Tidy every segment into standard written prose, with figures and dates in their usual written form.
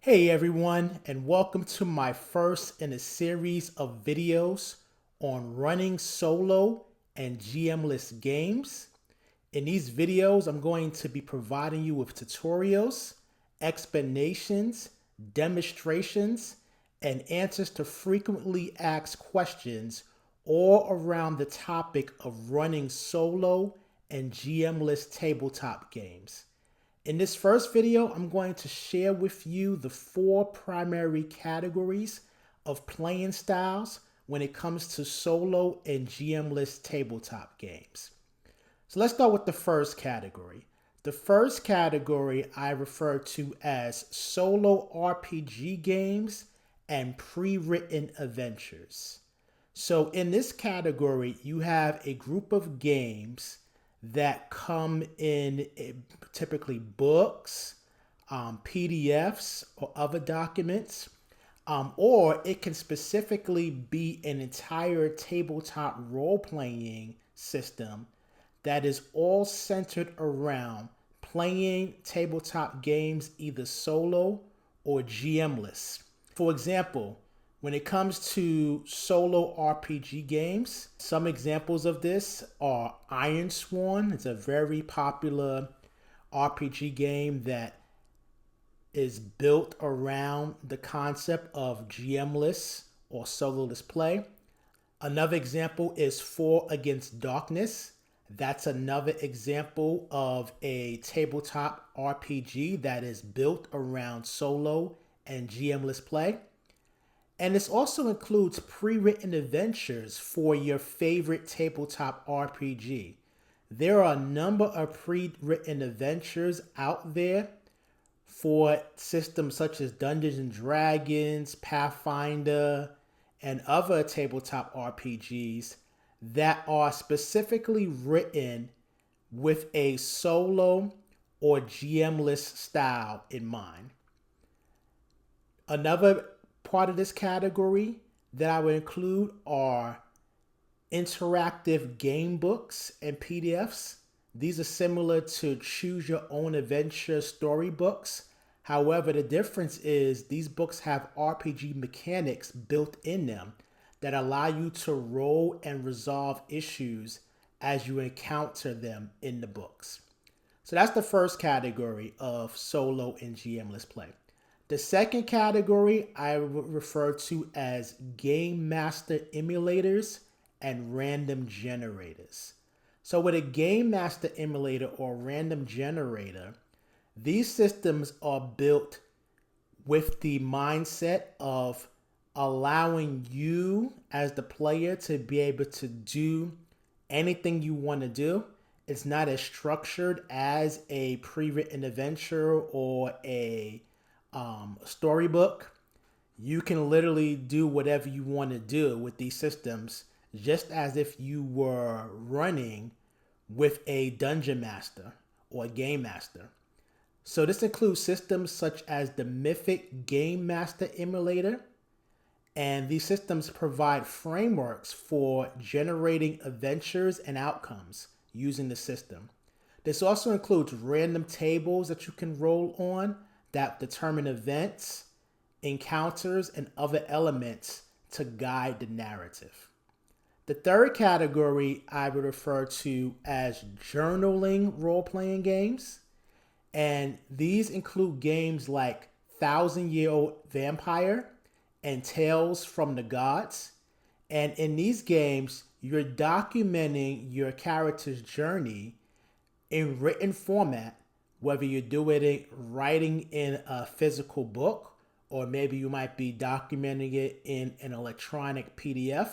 Hey everyone, and welcome to my first in a series of videos on running solo and GM-less games. In these videos, I'm going to be providing you with tutorials, explanations, demonstrations, and answers to frequently asked questions all around the topic of running solo and GM-less tabletop games. In this first video, I'm going to share with you the 4 primary categories of playing styles when it comes to solo and GM-less tabletop games. So let's start with the first category. The first category I refer to as solo RPG games and pre-written adventures. So in this category, you have a group of games that come in typically books, PDFs, or other documents, or it can specifically be an entire tabletop role-playing system that is all centered around playing tabletop games either solo or GM-less. For example, when it comes to solo RPG games, some examples of this are Iron Sworn. It's a very popular RPG game that is built around the concept of GM-less or solo-less play. Another example is 4 Against Darkness. That's another example of a tabletop RPG that is built around solo and GM-less play. And this also includes pre-written adventures for your favorite tabletop RPG. There are a number of pre-written adventures out there for systems such as Dungeons and Dragons, Pathfinder, and other tabletop RPGs that are specifically written with a solo or GM-less style in mind. Another part of this category that I would include are interactive game books and PDFs. These are similar to choose your own adventure storybooks. However, the difference is these books have RPG mechanics built in them that allow you to roll and resolve issues as you encounter them in the books. So that's the first category of solo and GM-less play. The second category I would refer to as Game Master emulators and random generators. So with a Game Master emulator or random generator, these systems are built with the mindset of allowing you as the player to be able to do anything you want to do. It's not as structured as a pre-written adventure or a storybook. You can literally do whatever you want to do with these systems, just as if you were running with a dungeon master or a game master. So this includes systems such as the Mythic Game Master emulator, and these systems provide frameworks for generating adventures and outcomes using the system. This also includes random tables that you can roll on that determine events, encounters, and other elements to guide the narrative. The third category I would refer to as journaling role-playing games. And these include games like 1,000-Year-Old Vampire and Tales from the Gods. And in these games, you're documenting your character's journey in written format, whether you're doing it writing in a physical book, or maybe you might be documenting it in an electronic PDF.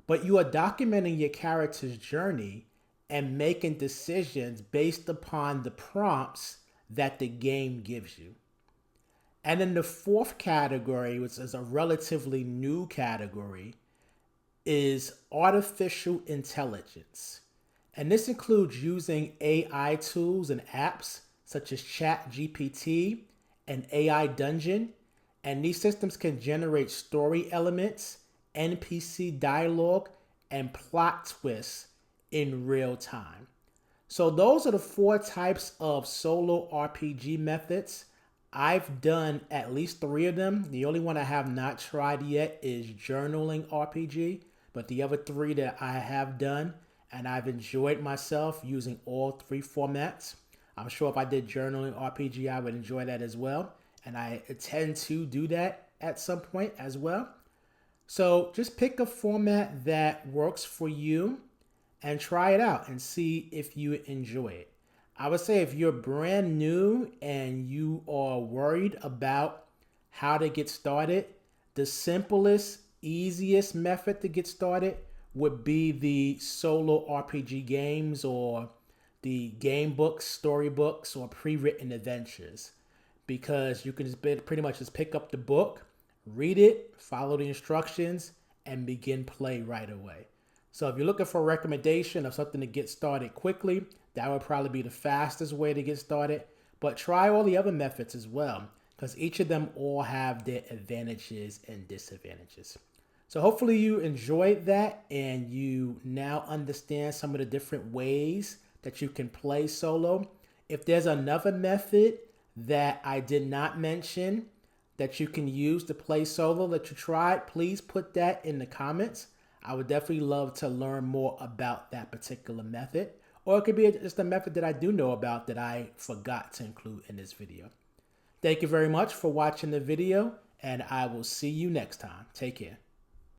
But you are documenting your character's journey and making decisions based upon the prompts that the game gives you. And then the fourth category, which is a relatively new category, is artificial intelligence. And this includes using AI tools and apps such as ChatGPT and AI Dungeon. And these systems can generate story elements, NPC dialogue, and plot twists in real time. So those are the 4 types of solo RPG methods I've done at least 3 of them. The only one I have not tried yet is Journaling RPG, but the other 3 that I have done, and I've enjoyed myself using all 3 formats. I'm sure if I did Journaling RPG, I would enjoy that as well, and I intend to do that at some point as well. So just pick a format that works for you and try it out and see if you enjoy it. I would say if you're brand new and you are worried about how to get started, the simplest, easiest method to get started would be the solo RPG games or the game books, storybooks, or pre-written adventures, because you can just pretty much just pick up the book, read it, follow the instructions, and begin play right away. So if you're looking for a recommendation of something to get started quickly, that would probably be the fastest way to get started. But try all the other methods as well, because each of them all have their advantages and disadvantages. So hopefully you enjoyed that and you now understand some of the different ways that you can play solo. If there's another method that I did not mention that you can use to play solo that you tried, please put that in the comments. I would definitely love to learn more about that particular method. Or it could be just a method that I do know about that I forgot to include in this video. Thank you very much for watching the video, and I will see you next time. Take care.